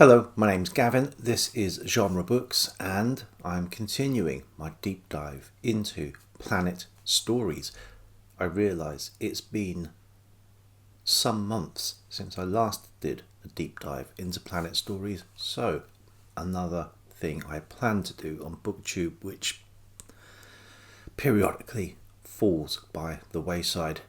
Hello, my name's Gavin, this is Genre Books, and I'm continuing my deep dive into Planet Stories. I realise it's been some months since I last did a deep dive into Planet Stories, so another thing I plan to do on Booktube, which periodically falls by the wayside.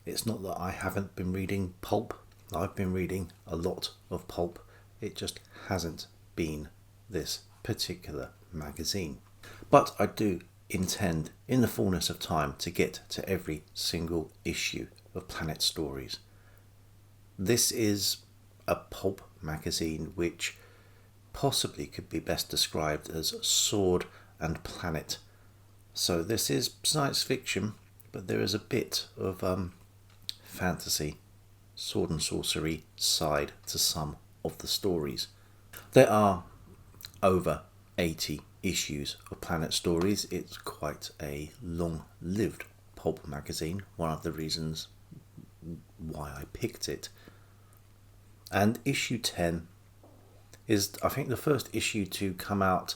It's not that I haven't been reading Pulp, I've been reading a lot of Pulp. It just hasn't been this particular magazine. But I do intend, in the fullness of time, to get to every single issue of Planet Stories. This is a pulp magazine which possibly could be best described as Sword and Planet. So this is science fiction, but there is a bit of fantasy, sword and sorcery side to some of the stories. There are over 80 issues of Planet Stories. It's quite a long-lived pulp magazine, one of the reasons why I picked it. And issue 10 is, I think, the first issue to come out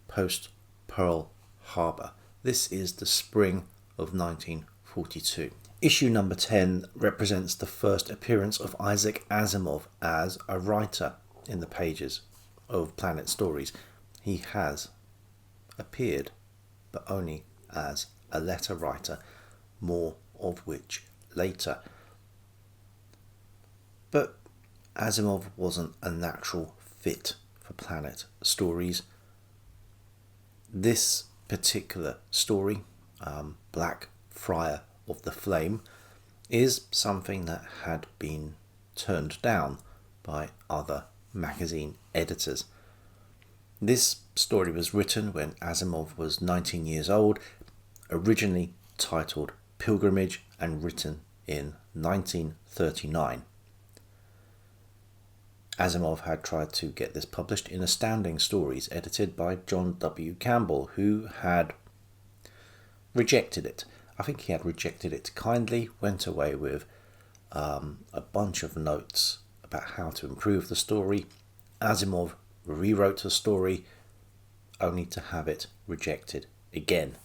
post Pearl Harbor. This is the spring of 1942. Issue number 10 represents the first appearance of Isaac Asimov as a writer in the pages of Planet Stories. He has appeared, but only as a letter writer, more of which later. But Asimov wasn't a natural fit for Planet Stories. This particular story, Black Friar of the Flame, is something that had been turned down by other magazine editors. This story was written when Asimov was 19 years old, originally titled Pilgrimage and written in 1939. Asimov had tried to get this published in Astounding Stories, edited by John W. Campbell, who had rejected it. I think he had rejected it kindly, went away with a bunch of notes about how to improve the story. Asimov rewrote the story, only to have it rejected again.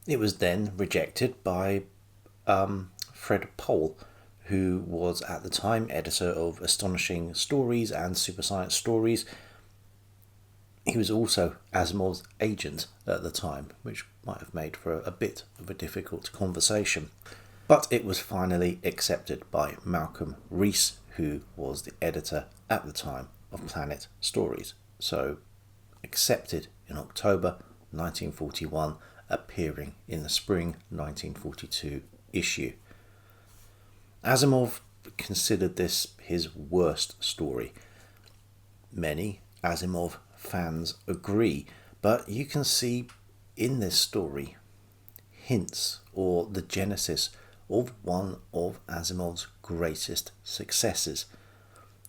It was then rejected by Fred Pohl, who was at the time editor of Astonishing Stories and Super Science Stories. He was also Asimov's agent at the time, which might have made for a bit of a difficult conversation. But it was finally accepted by Malcolm Rees, who was the editor at the time of Planet Stories. So, accepted in October 1941, appearing in the spring 1942 issue. Asimov considered this his worst story. Many Asimov fans agree, but you can see in this story hints or the genesis of one of Asimov's greatest successes.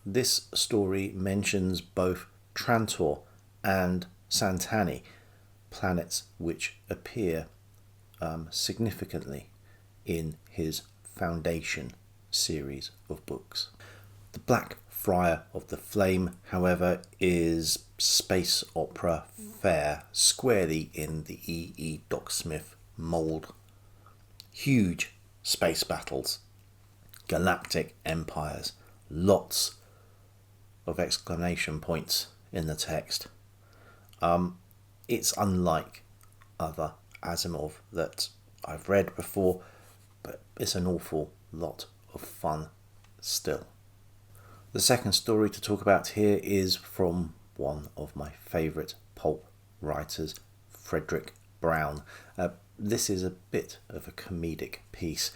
This story mentions both Trantor and Santani, planets which appear significantly in his Foundation series of books. The Black Friar of the Flame, however, is space opera fare squarely in the E. Doc Smith mould. Huge space battles, galactic empires, lots of exclamation points in the text. It's unlike other Asimov that I've read before, but it's an awful lot of fun still. The second story to talk about here is from one of my favourite pulp writers, Frederick Brown. This is a bit of a comedic piece.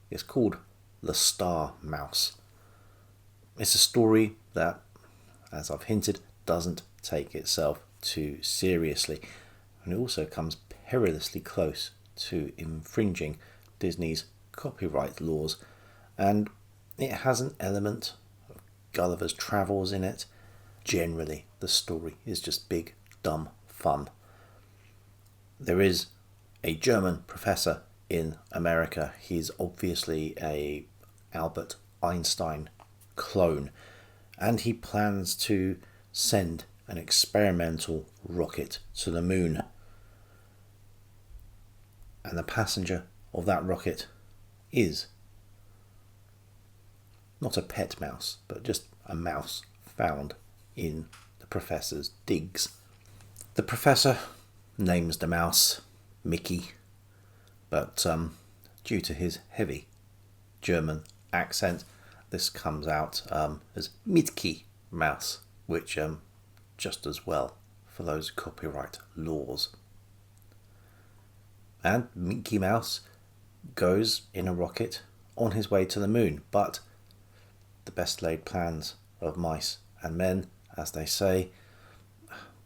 It's called The Star Mouse. It's a story that, as I've hinted, doesn't take itself too seriously, and it also comes perilously close to infringing Disney's copyright laws, and it has an element of Gulliver's Travels in it. Generally, the story is just big, dumb fun. There is a German professor in America. He's obviously a Albert Einstein clone, and he plans to send an experimental rocket to the moon. And the passenger of that rocket is not a pet mouse, but just a mouse found in the professor's digs. The professor names the mouse Mickey, but due to his heavy German accent, this comes out as Mickey Mouse, which just as well for those copyright laws. And Mickey Mouse goes in a rocket on his way to the moon, but the best laid plans of mice and men, as they say,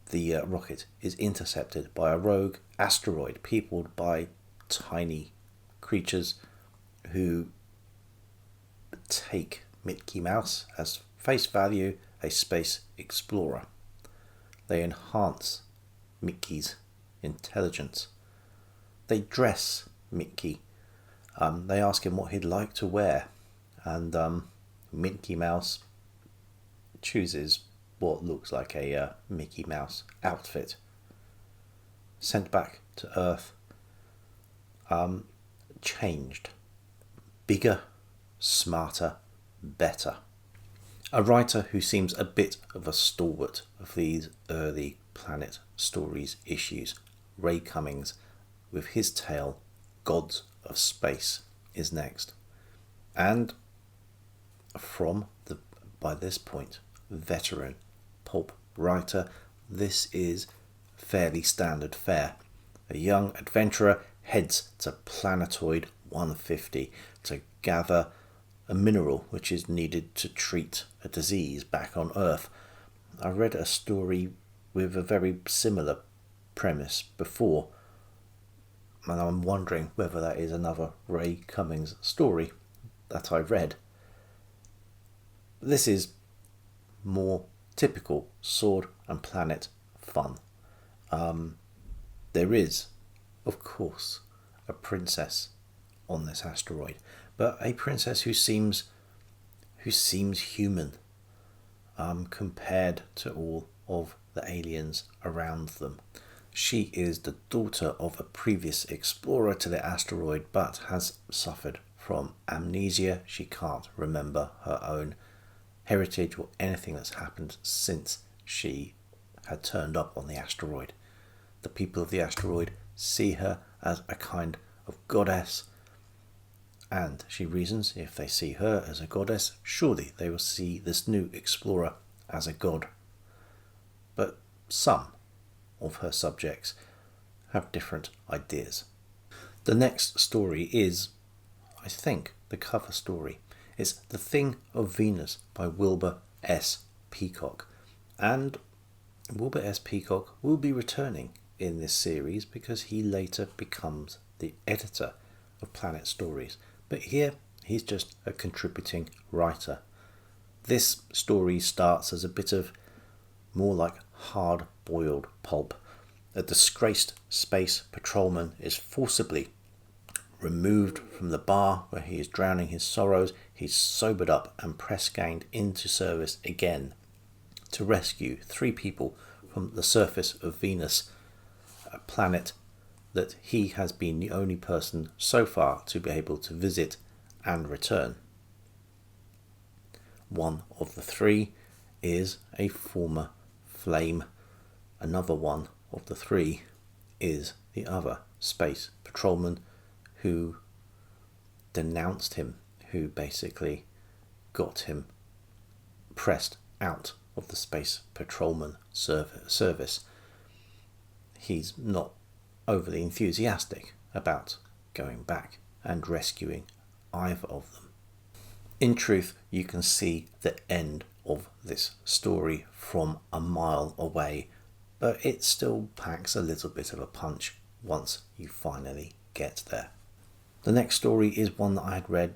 the rocket is intercepted by a rogue asteroid peopled by tiny creatures who take Mickey Mouse as face value a space explorer. They enhance Mickey's intelligence. They dress Mickey. They ask him what he'd like to wear, and Mickey Mouse chooses what looks like a Mickey Mouse outfit. Sent back to Earth, changed, bigger, smarter, better. A writer who seems a bit of a stalwart of these early Planet Stories issues, Ray Cummings, with his tale Gods of Space, is next. And from the, by this point, veteran pulp writer, this is fairly standard fare. A young adventurer heads to Planetoid 150 to gather a mineral which is needed to treat a disease back on Earth. I read a story with a very similar premise before, and I'm wondering whether that is another Ray Cummings story that I read. This is more typical Sword and Planet fun. There is, of course, a princess on this asteroid, but a princess who seems human compared to all of the aliens around them. She is the daughter of a previous explorer to the asteroid, but has suffered from amnesia. She can't remember her own heritage or anything that's happened since she had turned up on the asteroid. The people of the asteroid see her as a kind of goddess, and she reasons if they see her as a goddess, surely they will see this new explorer as a god. But some of her subjects have different ideas. The next story is, I think, the cover story. It's The Thing of Venus by Wilbur S. Peacock. And Wilbur S. Peacock will be returning in this series because he later becomes the editor of Planet Stories. But here he's just a contributing writer. This story starts as a bit of more like hard-boiled pulp. A disgraced space patrolman is forcibly removed from the bar where he is drowning his sorrows. He's sobered up and press-ganged into service again to rescue 3 people from the surface of Venus, a planet that he has been the only person so far to be able to visit and return. One of the 3 is a former flame. Another one of the 3 is the other space patrolman who denounced him, who basically got him pressed out of the space patrolman service. He's not overly enthusiastic about going back and rescuing either of them. In truth, you can see the end of this story from a mile away, but it still packs a little bit of a punch once you finally get there. The next story is one that I had read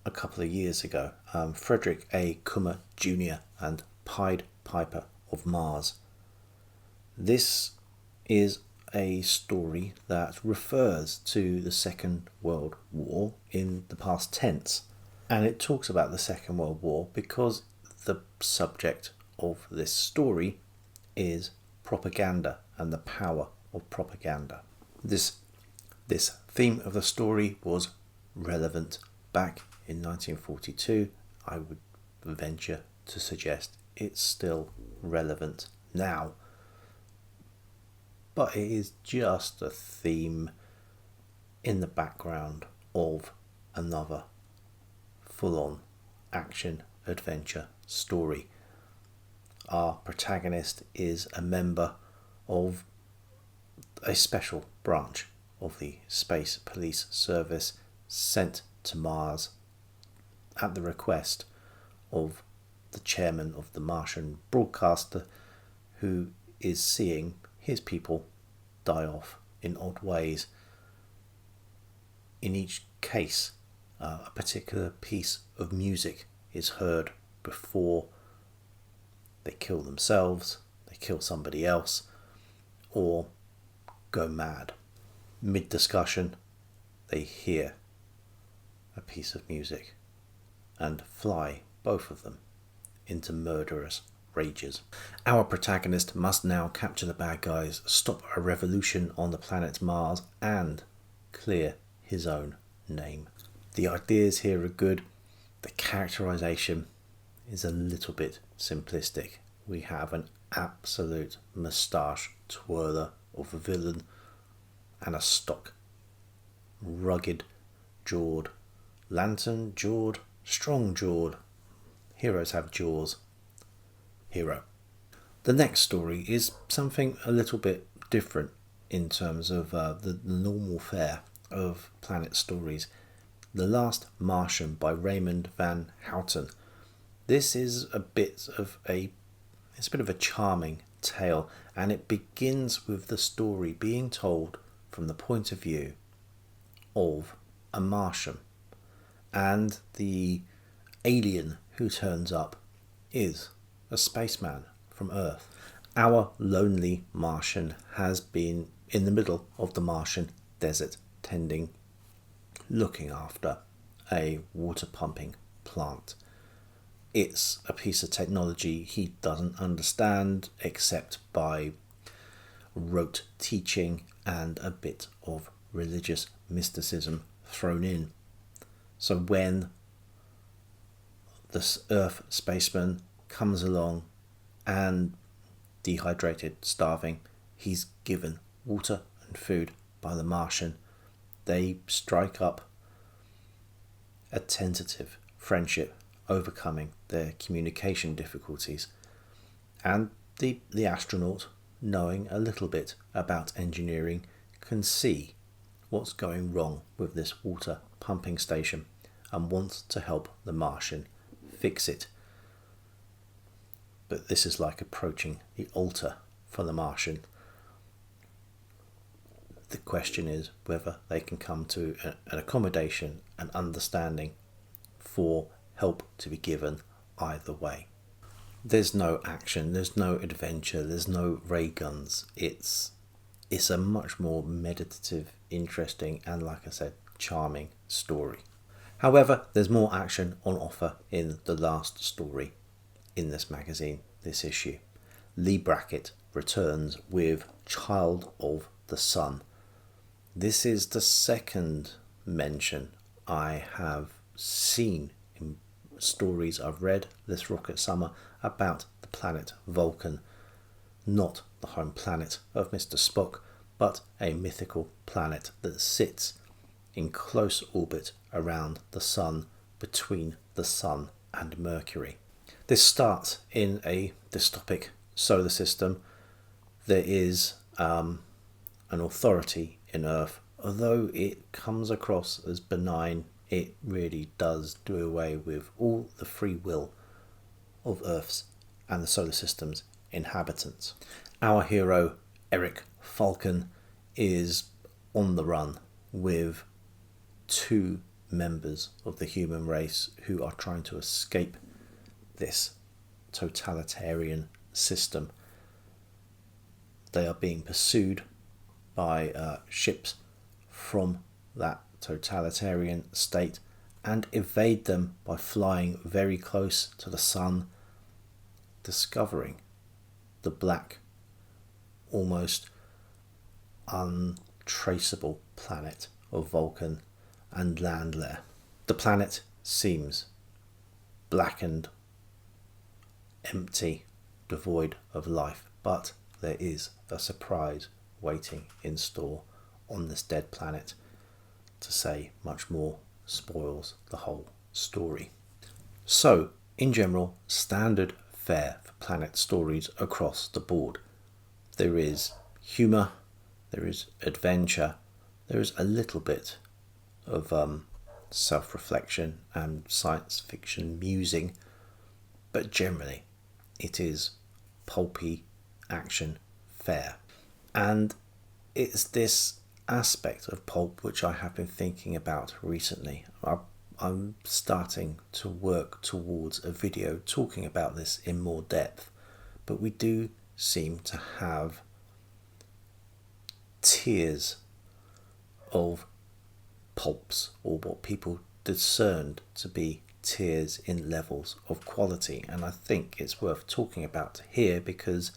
a couple of years ago, Frederick A. Kummer Jr. and Pied Piper of Mars. This is a story that refers to the Second World War in the past tense, and it talks about the Second World War because the subject of this story is propaganda and the power of propaganda. This theme of the story was relevant back in 1942. I would venture to suggest it's still relevant now. But it is just a theme in the background of another full-on action adventure story. Our protagonist is a member of a special branch of the Space Police Service sent to Mars at the request of the chairman of the Martian broadcaster, who is seeing his people die off in odd ways. In each case, a particular piece of music is heard before they kill themselves, they kill somebody else, or go mad. Mid-discussion, they hear a piece of music and fly, both of them, into murderous rages. Our protagonist must now capture the bad guys, stop a revolution on the planet Mars, and clear his own name. The ideas here are good. The characterization is a little bit simplistic. We have an absolute moustache twirler of a villain and a stock, rugged jawed, lantern jawed, strong jawed. Heroes have jaws. Hero. The next story is something a little bit different in terms of the normal fare of Planet stories. The Last Martian by Raymond Van Houten. This is a bit of a charming tale, and it begins with the story being told from the point of view of a Martian, and the alien who turns up is a spaceman from Earth. Our lonely Martian has been in the middle of the Martian desert looking after a water pumping plant. It's a piece of technology he doesn't understand except by rote teaching and a bit of religious mysticism thrown in. So when this Earth spaceman comes along and dehydrated, starving, he's given water and food by the Martian. They strike up a tentative friendship, overcoming their communication difficulties, and the astronaut, knowing a little bit about engineering, can see what's going wrong with this water pumping station and wants to help the Martian fix it. But this is like approaching the altar for the Martian. The question is whether they can come to an accommodation and understanding for help to be given either way. There's no action, there's no adventure, there's no ray guns. It's a much more meditative, interesting, and, like I said, charming story. However, there's more action on offer in the last story in this magazine, this issue. Leigh Brackett returns with Child of the Sun. This is the second mention I have seen in stories I've read this Rocket Summer about the planet Vulcan. Not the home planet of Mr. Spock, but a mythical planet that sits in close orbit around the Sun, between the Sun and Mercury. This starts in a dystopic solar system. There is an authority in Earth. Although it comes across as benign, it really does do away with all the free will of Earth's and the solar system's inhabitants. Our hero, Eric Falcon, is on the run with two members of the human race who are trying to escape this totalitarian system. They are being pursued by ships from that totalitarian state and evade them by flying very close to the Sun discovering the black, almost untraceable planet of Vulcan and land there. The planet seems blackened, empty, devoid of life, but there is a surprise waiting in store on this dead planet. To say much more spoils the whole story. So, in general, standard fare for Planet stories across the board. There is humour, there is adventure, there is a little bit of self-reflection and science fiction musing, but generally it is pulpy action fare. And it's this aspect of pulp which I have been thinking about recently. I'm starting to work towards a video talking about this in more depth, but we do seem to have tiers of pulps, or what people discerned to be tiers in levels of quality, and I think it's worth talking about here because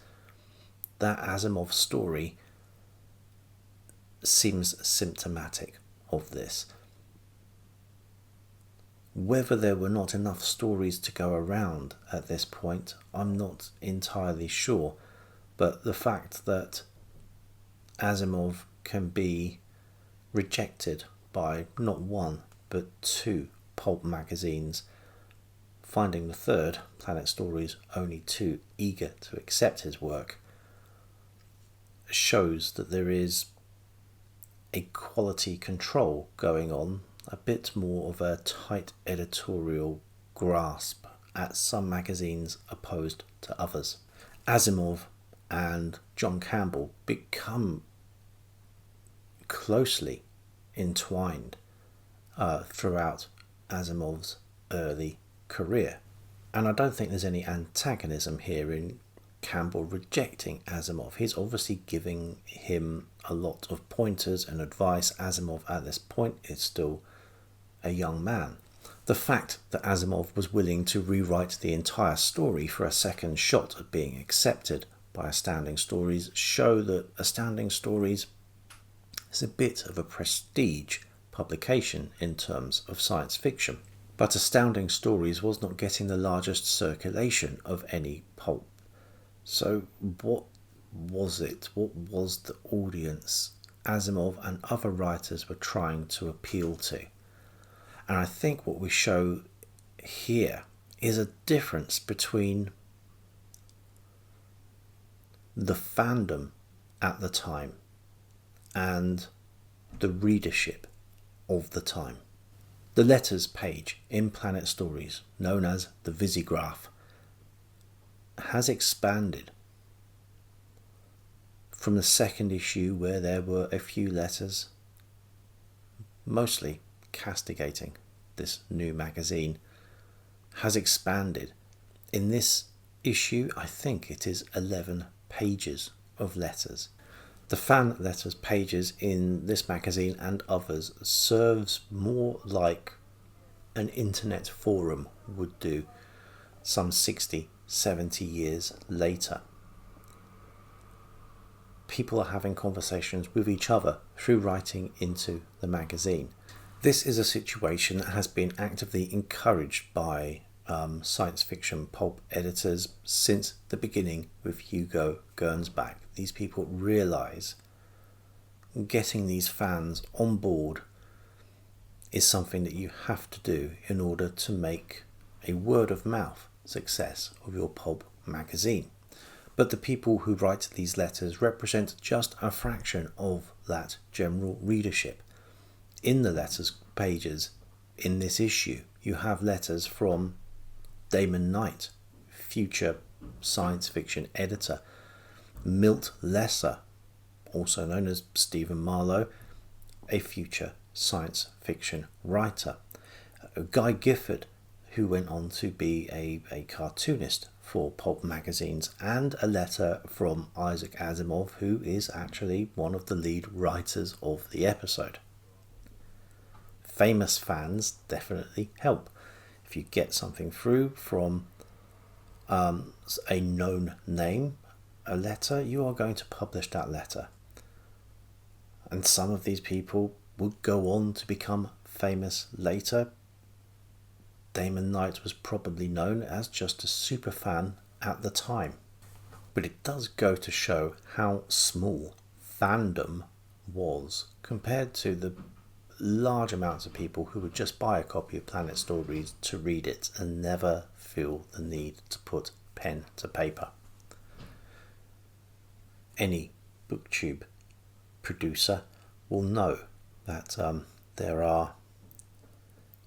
that Asimov story seems symptomatic of this. Whether there were not enough stories to go around at this point, I'm not entirely sure, but the fact that Asimov can be rejected by not one but two pulp magazines, finding the third, Planet Stories, only too eager to accept his work, shows that there is a quality control going on, a bit more of a tight editorial grasp at some magazines opposed to others. Asimov and John Campbell become closely entwined throughout Asimov's early career, and I don't think there's any antagonism here in Campbell rejecting Asimov. He's obviously giving him a lot of pointers and advice. Asimov at this point is still a young man. The fact that Asimov was willing to rewrite the entire story for a second shot at being accepted by Astounding Stories show that Astounding Stories is a bit of a prestige publication in terms of science fiction. But Astounding Stories was not getting the largest circulation of any pulp. So what was it? What was the audience Asimov and other writers were trying to appeal to? And I think what we show here is a difference between the fandom at the time and the readership of the time. The letters page in Planet Stories, known as the Visigraph, has expanded from the second issue, where there were a few letters mostly castigating this new magazine, has expanded. In this issue, I think it is 11 pages of letters. The fan letters pages in this magazine and others serves more like an internet forum would do some 60, 70 years later. People are having conversations with each other through writing into the magazine. This is a situation that has been actively encouraged by science fiction pulp editors since the beginning with Hugo Gernsback. These people realise getting these fans on board is something that you have to do in order to make a word of mouth success of your pulp magazine. But the people who write these letters represent just a fraction of that general readership. In the letters pages in this issue, you have letters from Damon Knight, future science fiction editor, Milt Lesser, also known as Stephen Marlowe, a future science fiction writer, Guy Gifford, who went on to be a cartoonist for pulp magazines, and a letter from Isaac Asimov, who is actually one of the lead writers of the episode. Famous fans definitely help. If you get something through from a known name, a letter, you are going to publish that letter. And some of these people would go on to become famous later. Damon Knight was probably known as just a super fan at the time. But it does go to show how small fandom was compared to the large amounts of people who would just buy a copy of Planet Stories to read it and never feel the need to put pen to paper. Any Booktube producer will know that there are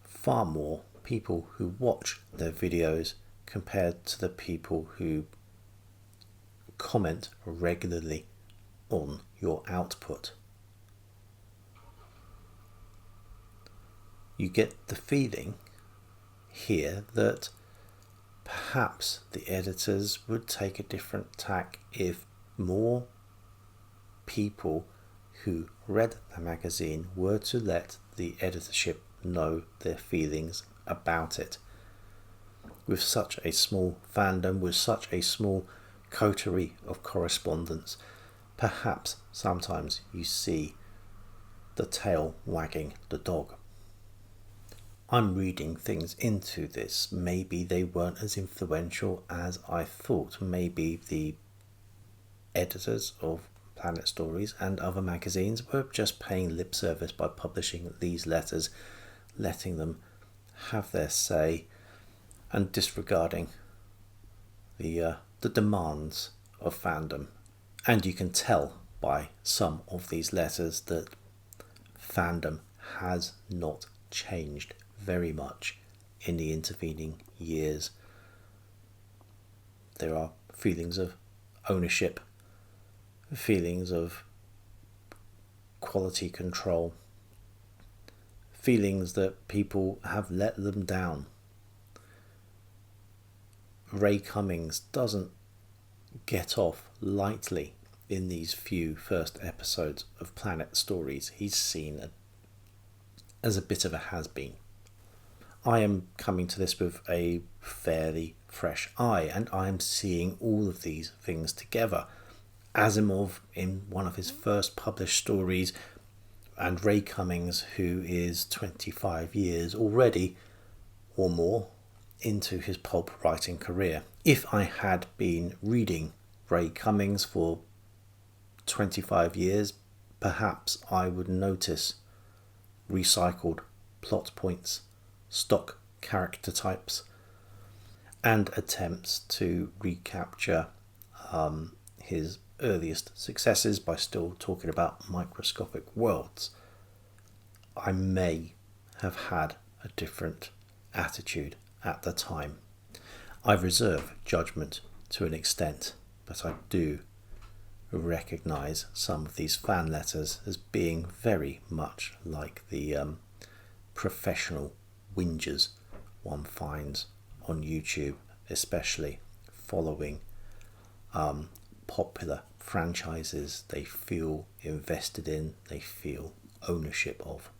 far more people who watch their videos compared to the people who comment regularly on your output. You get the feeling here that perhaps the editors would take a different tack if more people who read the magazine were to let the editorship know their feelings about it. With such a small fandom, with such a small coterie of correspondence, perhaps sometimes you see the tail wagging the dog. I'm reading things into this. Maybe they weren't as influential as I thought. Maybe the editors of Planet Stories and other magazines were just paying lip service by publishing these letters, letting them have their say and disregarding the demands of fandom. And you can tell by some of these letters that fandom has not changed very much in the intervening years. There are feelings of ownership, feelings of quality control, feelings that people have let them down. Ray Cummings doesn't get off lightly in these few first episodes of Planet Stories. He's seen as a bit of a has-been. I am coming to this with a fairly fresh eye, and I am seeing all of these things together. Asimov in one of his first published stories, and Ray Cummings, who is 25 years already or more into his pulp writing career. If I had been reading Ray Cummings for 25 years, perhaps I would notice recycled plot points, stock character types, and attempts to recapture his earliest successes by still talking about microscopic worlds. I may have had a different attitude at the time. I reserve judgment to an extent, but I do recognise some of these fan letters as being very much like the professional whingers one finds on YouTube, especially following popular franchises they feel invested in, they feel ownership of.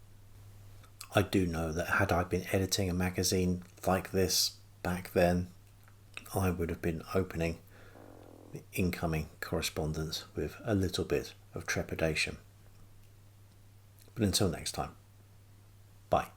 I do know that had I been editing a magazine like this back then, I would have been opening the incoming correspondence with a little bit of trepidation. But until next time, bye.